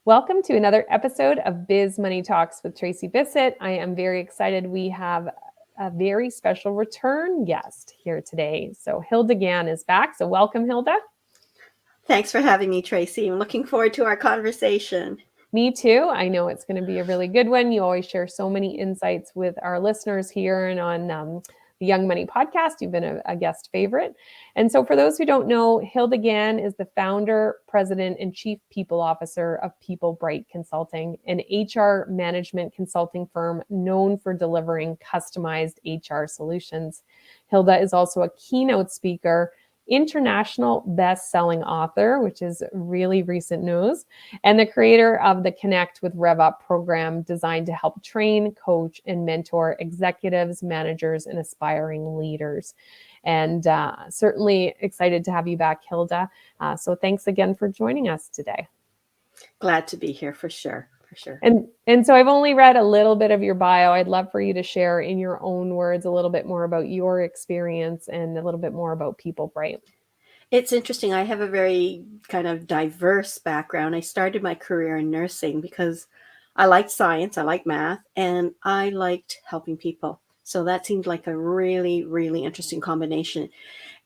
Welcome to another episode of Biz Money Talks with Tracey Bissett. I am very excited. We have a very special return guest here today. So Hilda Gan is back. So welcome, Hilda. Thanks for having me, Tracey. I'm looking forward to our conversation. Me too. I know it's going to be a really good one. You always share so many insights with our listeners here and on the Young Money podcast. You've been a guest favorite. And so for those who don't know, Hilda Gan is the founder, president, and chief people officer of People Bright Consulting, an HR management consulting firm known for delivering customized HR solutions. Hilda is also a keynote speaker, international best-selling author, which is really recent news, and the creator of the Connect with REVUP program designed to help train, coach, and mentor executives, managers, and aspiring leaders. And certainly excited to have you back, Hilda. So thanks again for joining us today. Glad to be here for sure. And so I've only read a little bit of your bio. I'd love for you to share in your own words a little bit more about your experience and a little bit more about People Bright. It's interesting. I have a very kind of diverse background. I started my career in nursing because I liked science, I liked math, and I liked helping people. So that seemed like a really, really interesting combination.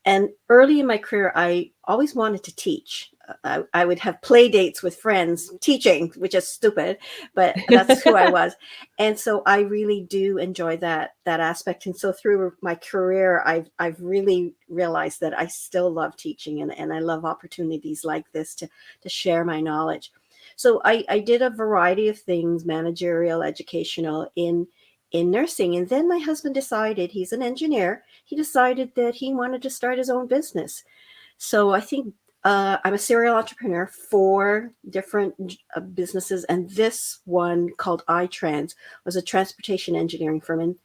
And early in my career, I always wanted to teach. I would have play dates with friends teaching, which is stupid, but that's who I was. And so I really do enjoy that aspect. And so through my career, I've really realized that I still love teaching and I love opportunities like this to share my knowledge. So I did a variety of things, managerial, educational, in nursing. And then my husband decided, he's an engineer, he decided that he wanted to start his own business. So I think I'm a serial entrepreneur, 4 different businesses. And this one called iTRANS was a transportation engineering firm. And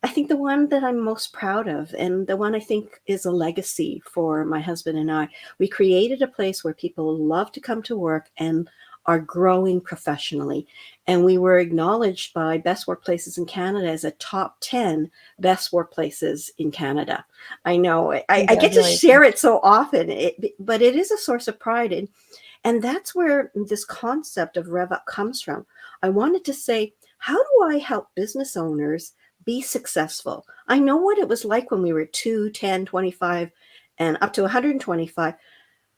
I think the one that I'm most proud of, and the one I think is a legacy for my husband and I, we created a place where people love to come to work and are growing professionally. And we were acknowledged by Best Workplaces in Canada as a top 10 best workplaces in Canada. I know I get to share it so often, but it is a source of pride. And that's where this concept of REVUP comes from. I wanted to say, how do I help business owners be successful? I know what it was like when we were 2, 10, 25, and up to 125.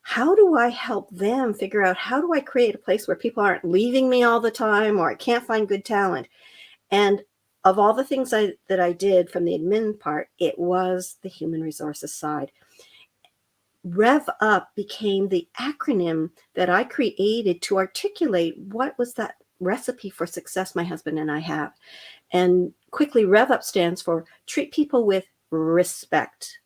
How do I help them figure out, how do I create a place where people aren't leaving me all the time or I can't find good talent? And of all the things that I did from the admin part, it was the human resources side. RevUp became the acronym that I created to articulate what was that recipe for success my husband and I have. And quickly, RevUp stands for treat people with respect.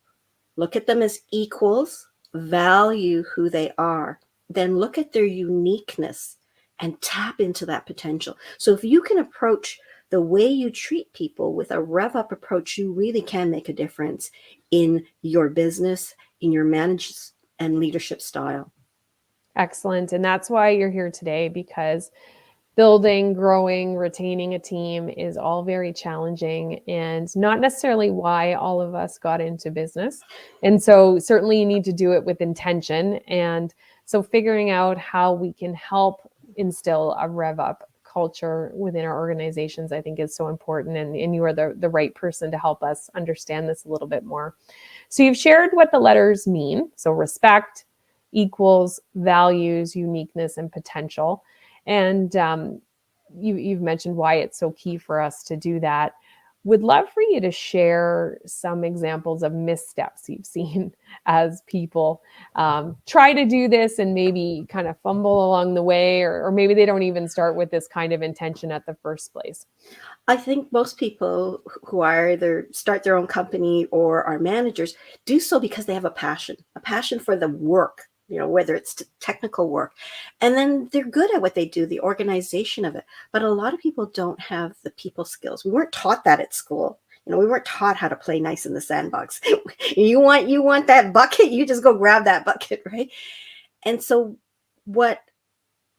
Look at them as equals, value who they are, then look at their uniqueness and tap into that potential. So if you can approach the way you treat people with a RevUp approach, you really can make a difference in your business, in your management and leadership style. Excellent. And that's why you're here today, because building, growing, retaining a team is all very challenging and not necessarily why all of us got into business. And so certainly you need to do it with intention. And so figuring out how we can help instill a RevUp culture within our organizations, I think is so important. And you are the right person to help us understand this a little bit more. So you've shared what the letters mean. So respect, equals, values, uniqueness, and potential. And you've mentioned why it's so key for us to do that. Would love for you to share some examples of missteps you've seen as people try to do this and maybe kind of fumble along the way, or maybe they don't even start with this kind of intention at the first place. I think most people who are either start their own company or are managers do so because they have a passion for the work, whether it's technical work. And then they're good at what they do, the organization of it. But a lot of people don't have the people skills. We weren't taught that at school. We weren't taught how to play nice in the sandbox. You want that bucket, you just go grab that bucket, right? And so what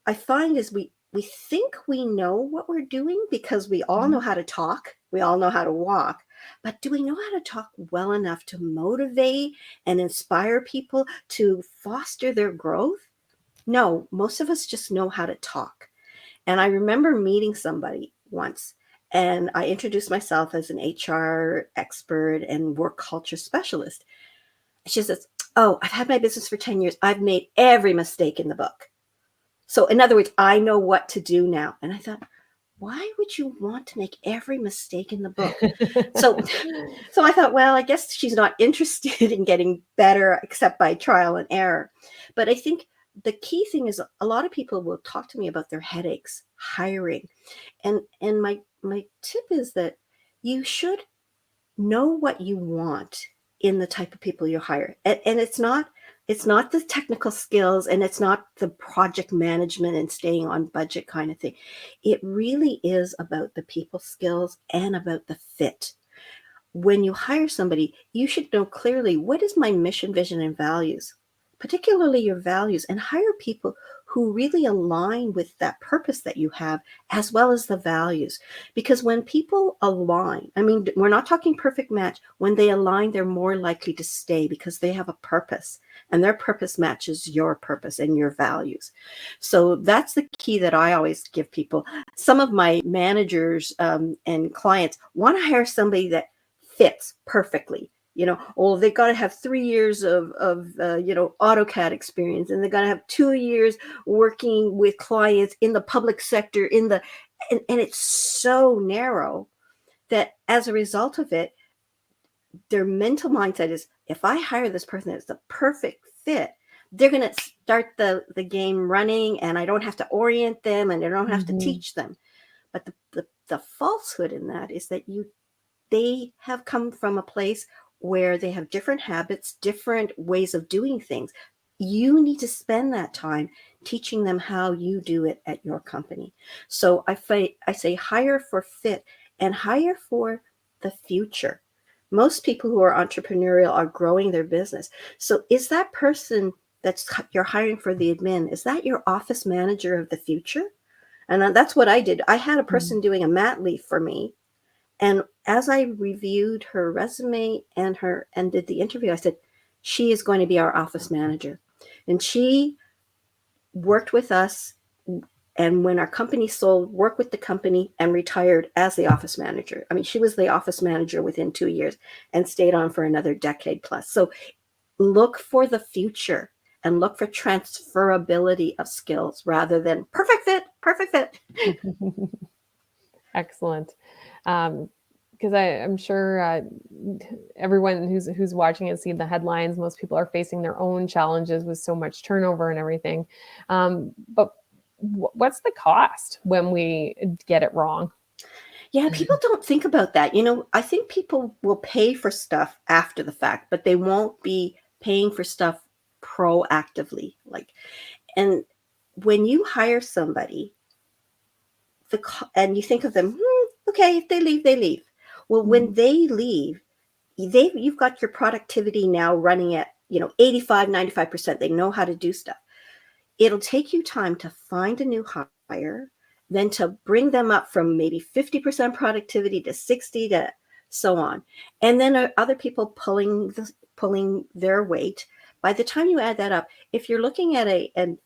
I find is we think we know what we're doing because we all know how to talk. We all know how to walk. But do we know how to talk well enough to motivate and inspire people to foster their growth? No, most of us just know how to talk. And I remember meeting somebody once, and I introduced myself as an HR expert and work culture specialist. She says, "Oh, I've had my business for 10 years. I've made every mistake in the book. So in other words, I know what to do now." And I thought, why would you want to make every mistake in the book? So, so I thought, well, I guess she's not interested in getting better except by trial and error. But I think the key thing is a lot of people will talk to me about their headaches hiring. And my tip is that you should know what you want in the type of people you hire. And it's not the technical skills, and it's not the project management and staying on budget kind of thing. It really is about the people skills and about the fit. When you hire somebody, you should know clearly, what is my mission, vision, and values, particularly your values, and hire people who really align with that purpose that you have, as well as the values. Because when people align, I mean, we're not talking perfect match. When they align, they're more likely to stay because they have a purpose, and their purpose matches your purpose and your values. So that's the key that I always give people. Some of my managers and clients want to hire somebody that fits perfectly. They got to have 3 years of AutoCAD experience, and they got to have 2 years working with clients in the public sector, and it's so narrow that as a result of it, their mental mindset is, if I hire this person that's the perfect fit, they're going to start the game running, and I don't have to orient them, and I don't have to teach them. But the falsehood in that is that they have come from a place where they have different habits, different ways of doing things. You need to spend that time teaching them how you do it at your company. So I say hire for fit and hire for the future. Most people who are entrepreneurial are growing their business. So is that person you're hiring for the admin, is that your office manager of the future? And that's what I did. I had a person doing a mat leave for me. And as I reviewed her resume and did the interview, I said, she is going to be our office manager. And she worked with us, and when our company sold, worked with the company and retired as the office manager. I mean, she was the office manager within 2 years and stayed on for another decade plus. So look for the future and look for transferability of skills rather than perfect fit, perfect fit. Excellent. Because I'm sure everyone who's watching has seen the headlines. Most people are facing their own challenges with so much turnover and everything. But what's the cost when we get it wrong? Yeah, people don't think about that. I think people will pay for stuff after the fact, but they won't be paying for stuff proactively. And when you hire somebody, and you think of them, okay, if they leave, they leave. Well, when they leave, you've got your productivity now running at 85, 95%. They know how to do stuff. It'll take you time to find a new hire, then to bring them up from maybe 50% productivity to 60 to so on. And then other people pulling their weight. By the time you add that up, if you're looking at an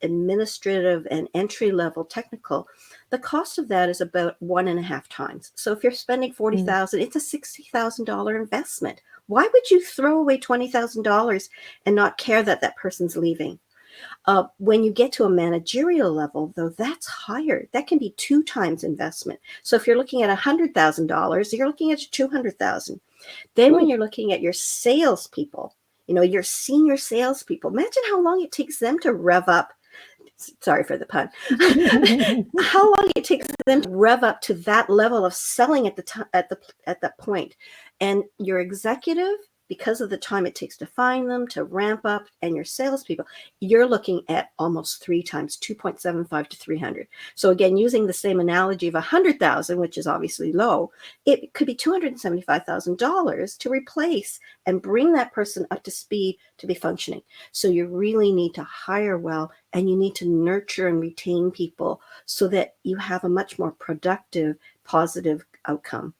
administrative and entry-level technical, the cost of that is about 1.5 times. So if you're spending $40,000, it's a $60,000 investment. Why would you throw away $20,000 and not care that person's leaving? When you get to a managerial level, though, that's higher. That can be 2 times investment. So if you're looking at $100,000, you're looking at $200,000. Then when you're looking at your salespeople, your senior salespeople, imagine how long it takes them to rev up. Sorry for the pun. How long it takes them to rev up to that level of selling at that point. And your executive, because of the time it takes to find them, to ramp up, and your salespeople, you're looking at almost 3 times, 2.75 to 300. So again, using the same analogy of 100,000, which is obviously low, it could be $275,000 to replace and bring that person up to speed to be functioning. So you really need to hire well, and you need to nurture and retain people so that you have a much more productive, positive outcome.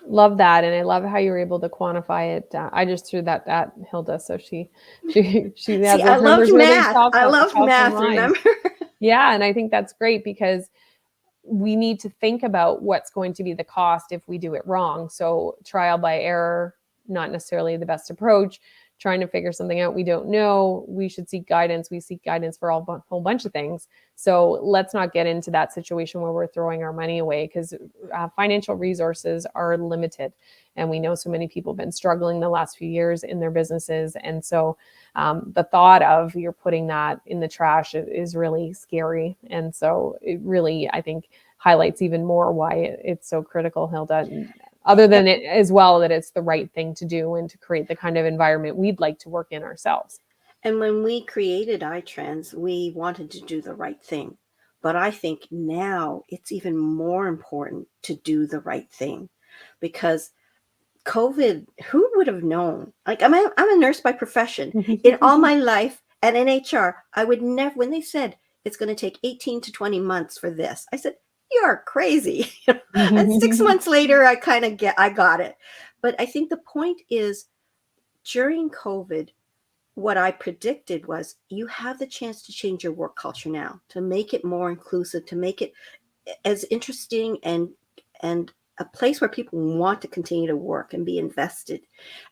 Love that, and I love how you were able to quantify it. I just threw that at Hilda, so she has See, I those numbers loved where they math. top I loved of math. mind. Remember? Yeah, and I think that's great because we need to think about what's going to be the cost if we do it wrong. So trial by error, not necessarily the best approach. Trying to figure something out we don't know. We should seek guidance. We seek guidance for a whole bunch of things. So let's not get into that situation where we're throwing our money away, because financial resources are limited. And we know so many people have been struggling the last few years in their businesses. And so the thought of you're putting that in the trash is really scary. And so it really, I think, highlights even more why it's so critical, Hilda. Other than it as well, that it's the right thing to do and to create the kind of environment we'd like to work in ourselves. And when we created iTRANS, we wanted to do the right thing. But I think now it's even more important to do the right thing, because COVID, who would have known? Like, I'm a nurse by profession. In all my life and in HR, I would never, when they said it's going to take 18 to 20 months for this, I said, you're crazy. And 6 months later, I got it. But I think the point is, during COVID, what I predicted was you have the chance to change your work culture now, to make it more inclusive, to make it as interesting and a place where people want to continue to work and be invested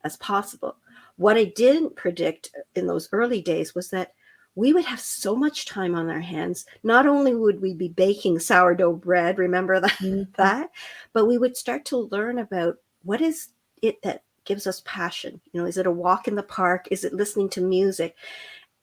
as possible. What I didn't predict in those early days was that we would have so much time on our hands. Not only would we be baking sourdough bread, remember that, but we would start to learn about what is it that gives us passion. Is it a walk in the park? Is it listening to music?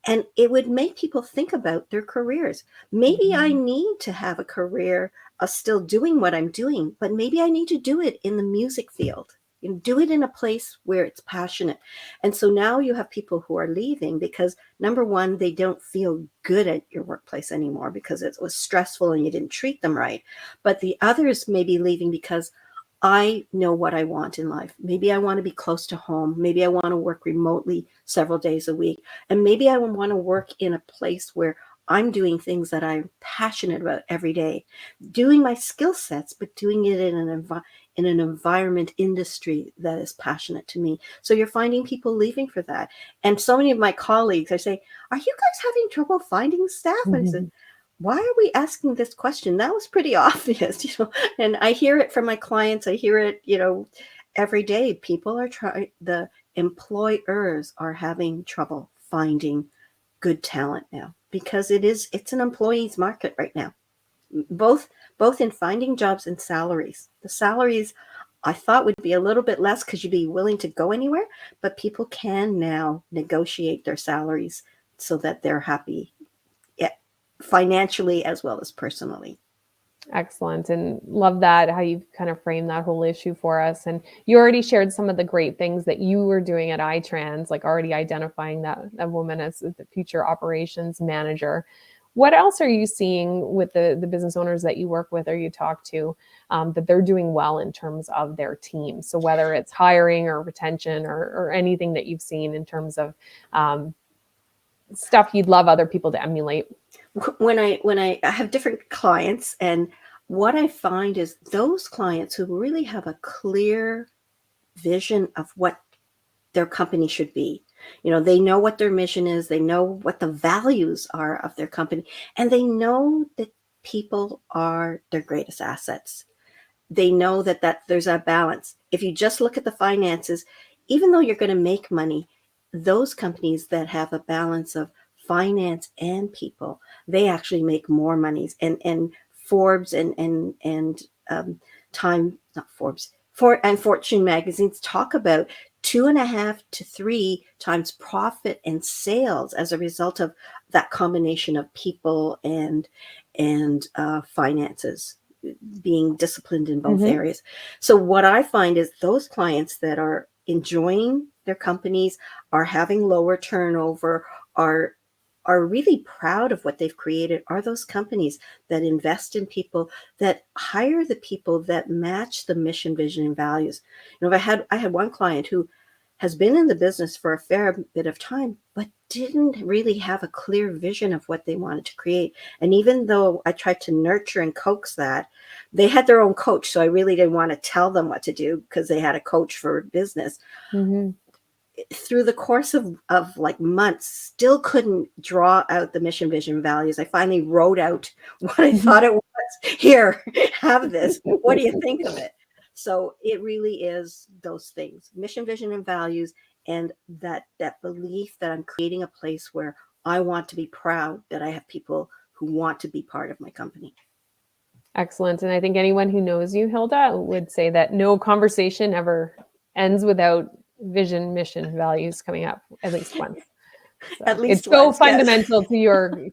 And it would make people think about their careers. Maybe I need to have a career of still doing what I'm doing, but maybe I need to do it in the music field. Do it in a place where it's passionate. And so now you have people who are leaving because, number one, they don't feel good at your workplace anymore because it was stressful and you didn't treat them right. But the others may be leaving because I know what I want in life. Maybe I want to be close to home. Maybe I want to work remotely several days a week. And maybe I want to work in a place where I'm doing things that I'm passionate about every day, doing my skill sets, but doing it in an environment industry that is passionate to me. So you're finding people leaving for that. And so many of my colleagues, I say, are you guys having trouble finding staff? And I said, why are we asking this question? That was pretty obvious, and I hear it from my clients. I hear it, every day. People are the employers are having trouble finding good talent now because it's an employee's market right now, both in finding jobs and salaries. The salaries I thought would be a little bit less because you'd be willing to go anywhere, but people can now negotiate their salaries so that they're happy, financially as well as personally. Excellent. And love that, how you've kind of framed that whole issue for us. And you already shared some of the great things that you were doing at iTRANS, like already identifying that woman as the future operations manager. What else are you seeing with the business owners that you work with or you talk to, that they're doing well in terms of their team? So whether it's hiring or retention or anything that you've seen in terms of stuff you'd love other people to emulate. When I have different clients, and what I find is those clients who really have a clear vision of what their company should be. They know what their mission is, they know what the values are of their company, and they know that people are their greatest assets. They know that there's a balance. If you just look at the finances, even though you're going to make money, those companies that have a balance of finance and people, they actually make more monies. And Forbes and Time, not Forbes, and Fortune magazines talk about 2.5 to 3 times profit and sales as a result of that combination of people and finances, being disciplined in both areas. So what I find is those clients that are enjoying their companies, are having lower turnover, are really proud of what they've created, are those companies that invest in people, that hire the people that match the mission, vision, and values. I had one client who has been in the business for a fair bit of time, but didn't really have a clear vision of what they wanted to create. And even though I tried to nurture and coax that, they had their own coach. So I really didn't want to tell them what to do because they had a coach for business. through the course of like months, still couldn't draw out the mission, vision, values. I finally wrote out what I thought it was. Here, have this. What do you think of it? So it really is those things: mission, vision, and values, and that belief that I'm creating a place where I want to be proud that I have people who want to be part of my company. Excellent. And I think anyone who knows you, Hilda, would say that no conversation ever ends without vision, mission, values coming up at least once. So At least it's so once, fundamental yes.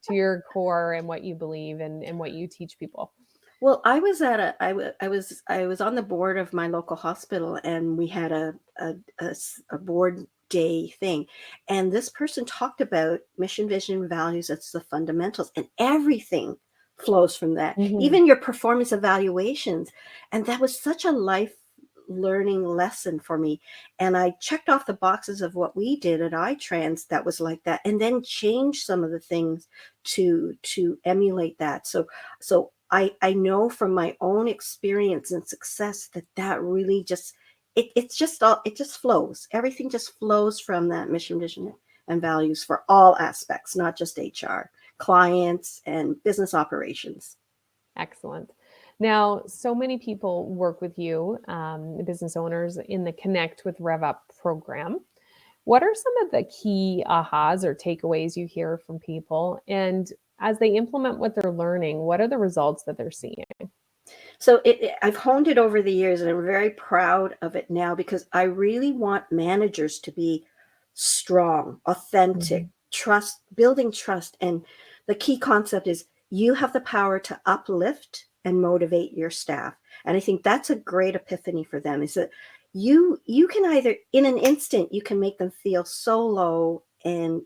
to your core and what you believe and what you teach people. Well, I was at I was on the board of my local hospital, and we had a board day thing, and this person talked about mission, vision, values. It's the fundamentals, and everything flows from that. Mm-hmm. Even your performance evaluations, and that was such a life learning lesson for me. And I checked off the boxes of what we did at iTRANS that was like that, and then changed some of the things to emulate that. So I know from my own experience and success that really just it just flows. Everything just flows from that mission, vision, and values for all aspects, not just HR, clients, and business operations. Excellent. Now, so many people work with you, business owners, in the Connect with RevUp program. What are some of the key ahas or takeaways you hear from people? And as they implement what they're learning, what are the results that they're seeing? So I've honed it over the years, and I'm very proud of it now, because I really want managers to be strong, authentic, building trust. And the key concept is you have the power to uplift and motivate your staff. And I think that's a great epiphany for them, is that you can either, in an instant, you can make them feel so low and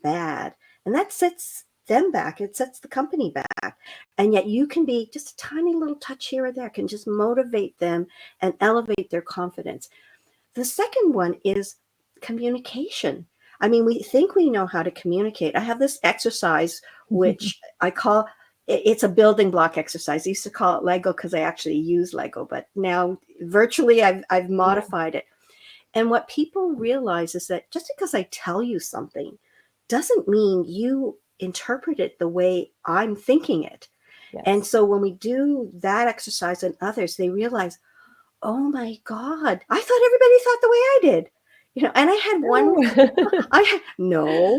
bad. And that sets them back. It sets the company back. And yet you can be just a tiny little touch here or there, can just motivate them and elevate their confidence. The second one is communication. I mean, we think we know how to communicate. I have this exercise, which I call, it's a building block exercise. I used to call it Lego because I actually use Lego, but now virtually I've modified it. And what people realize is that just because I tell you something doesn't mean you interpret it the way I'm thinking it. Yes. And so when we do that exercise in others, they realize, oh my God, I thought everybody thought the way I did. And I had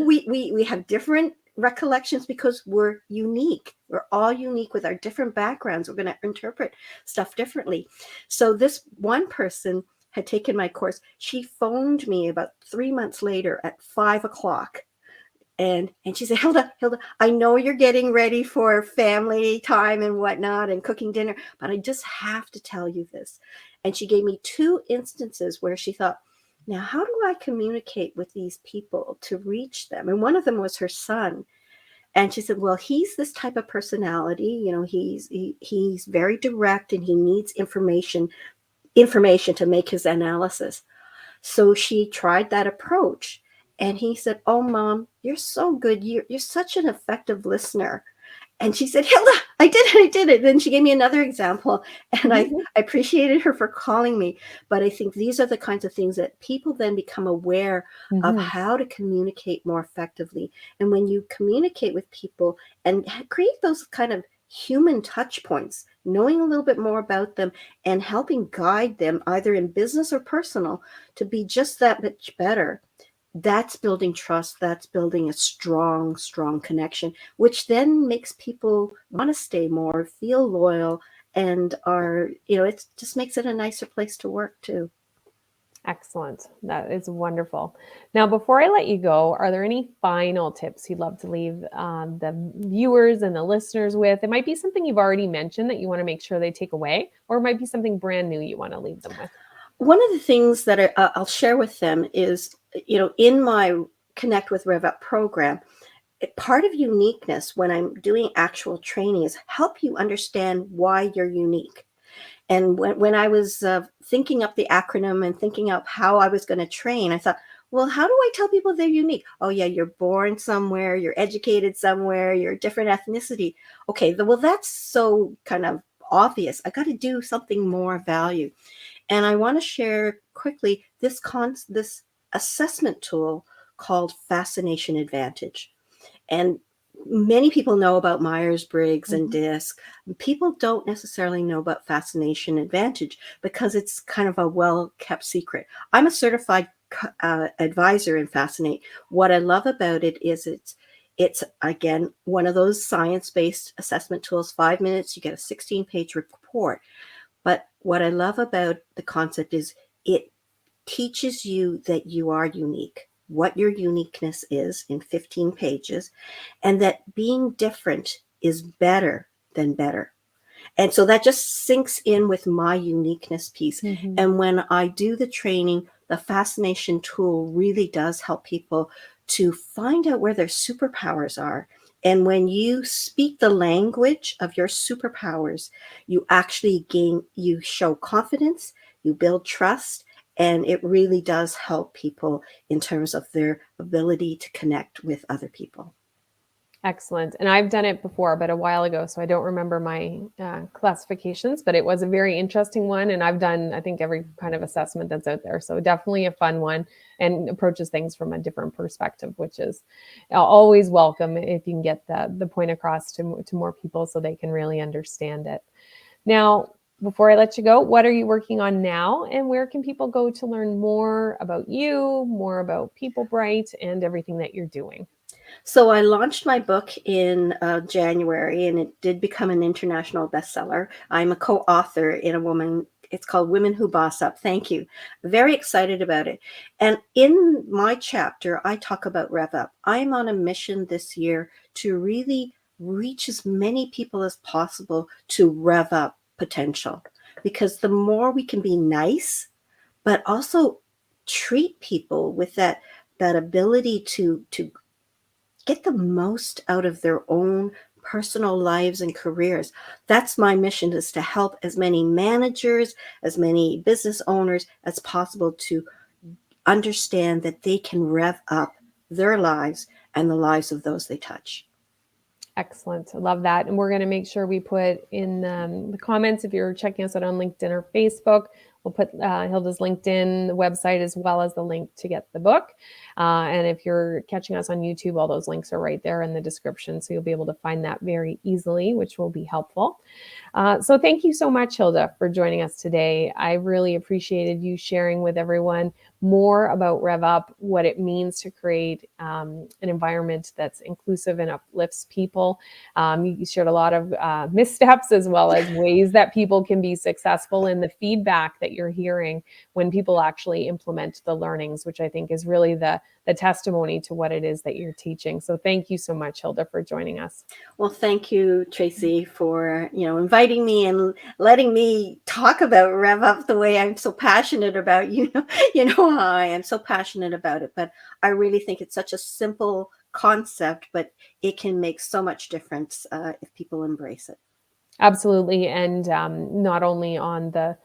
we have different recollections because we're unique. We're all unique with our different backgrounds. We're going to interpret stuff differently. So this one person had taken my course. She phoned me about 3 months later at 5:00. And she said, Hilda, I know you're getting ready for family time and whatnot and cooking dinner, but I just have to tell you this. And she gave me 2 instances where she thought, now, how do I communicate with these people to reach them? And one of them was her son. And she said, well, he's this type of personality. He's very direct, and he needs information to make his analysis. So she tried that approach. And he said, oh, Mom, you're so good. You're such an effective listener. And she said, Hilda, I did it. Then she gave me another example. And I appreciated her for calling me. But I think these are the kinds of things that people then become aware of how to communicate more effectively. And when you communicate with people and create those kind of human touch points, knowing a little bit more about them and helping guide them either in business or personal to be just that much better, that's building trust. That's building a strong connection, which then makes people want to stay more, feel loyal, and it just makes it a nicer place to work too. Excellent. That is wonderful. Now, before I let you go, are there any final tips you'd love to leave the viewers and the listeners with? It might be something you've already mentioned that you want to make sure they take away, or it might be something brand new you want to leave them with. One of the things that I'll share with them is, in my Connect with RevUp program, part of uniqueness when I'm doing actual training is help you understand why you're unique. And when I was thinking up the acronym and thinking up how I was going to train, I thought, well, how do I tell people they're unique? Oh, yeah, you're born somewhere, you're educated somewhere, you're a different ethnicity. Okay, well, that's so kind of obvious. I got to do something more value. And I want to share quickly this assessment tool called Fascination Advantage. And many people know about Myers-Briggs and DISC. People don't necessarily know about Fascination Advantage because it's kind of a well-kept secret. I'm a certified advisor in Fascinate. What I love about it is it's again one of those science-based assessment tools. 5 minutes, you get a 16-page report. But what I love about the concept is it teaches you that you are unique, what your uniqueness is in 15 pages, and that being different is better than better. And so that just sinks in with my uniqueness piece. And when I do the training, the Fascination tool really does help people to find out where their superpowers are. And when you speak the language of your superpowers, you actually you show confidence, you build trust, and it really does help people in terms of their ability to connect with other people. Excellent. And I've done it before, but a while ago, so I don't remember my classifications, but it was a very interesting one. And I've done, I think, every kind of assessment that's out there. So definitely a fun one and approaches things from a different perspective, which is always welcome if you can get the point across to more people so they can really understand it. Now, before I let you go, what are you working on now? And where can people go to learn more about you, more about People Bright, and everything that you're doing? So I launched my book in January, and it did become an international bestseller. I'm a co-author in it's called Women Who Boss Up. Thank you. Very excited about it. And in my chapter, I talk about REVUP. I'm on a mission this year to really reach as many people as possible to rev up potential. Because the more we can be nice, but also treat people with that ability to get the most out of their own personal lives and careers. That's my mission, is to help as many managers, as many business owners as possible to understand that they can rev up their lives and the lives of those they touch. Excellent. I love that. And we're going to make sure we put in the comments, if you're checking us out on LinkedIn or Facebook, we'll put Hilda's LinkedIn, the website, as well as the link to get the book. And if you're catching us on YouTube, all those links are right there in the description. So you'll be able to find that very easily, which will be helpful. So thank you so much, Hilda, for joining us today. I really appreciated you sharing with everyone more about REVUP, what it means to create an environment that's inclusive and uplifts people. You shared a lot of missteps as well as ways that people can be successful, in the feedback that you're hearing when people actually implement the learnings, which I think is really the testimony to what it is that you're teaching. So thank you so much, Hilda, for joining us. Well, thank you, Tracey, for inviting me and letting me talk about RevUp the way I'm so passionate about. You know how I am, so passionate about it. But I really think it's such a simple concept, but it can make so much difference if people embrace it. Absolutely. And not only on the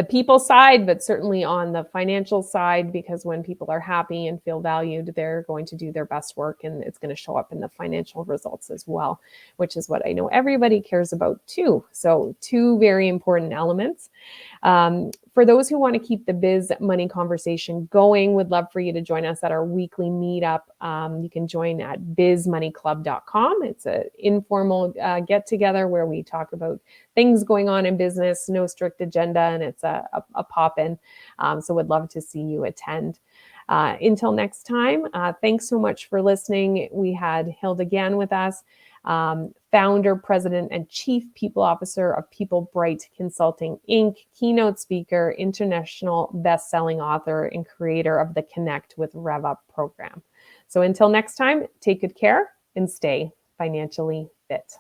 people side, but certainly on the financial side, because when people are happy and feel valued, they're going to do their best work, and it's going to show up in the financial results as well, which is what I know everybody cares about too. So two very important elements. For those who want to keep the biz money conversation going, would love for you to join us at our weekly meetup. You can join at bizmoneyclub.com. It's an informal get together where we talk about things going on in business, no strict agenda, and it's a pop-in. So would love to see you attend. Until next time, thanks so much for listening. We had Hilda Gan with us, founder, president, and chief people officer of People Bright Consulting, Inc., keynote speaker, international best-selling author, and creator of the Connect with REVUP program. So until next time, take good care and stay financially fit.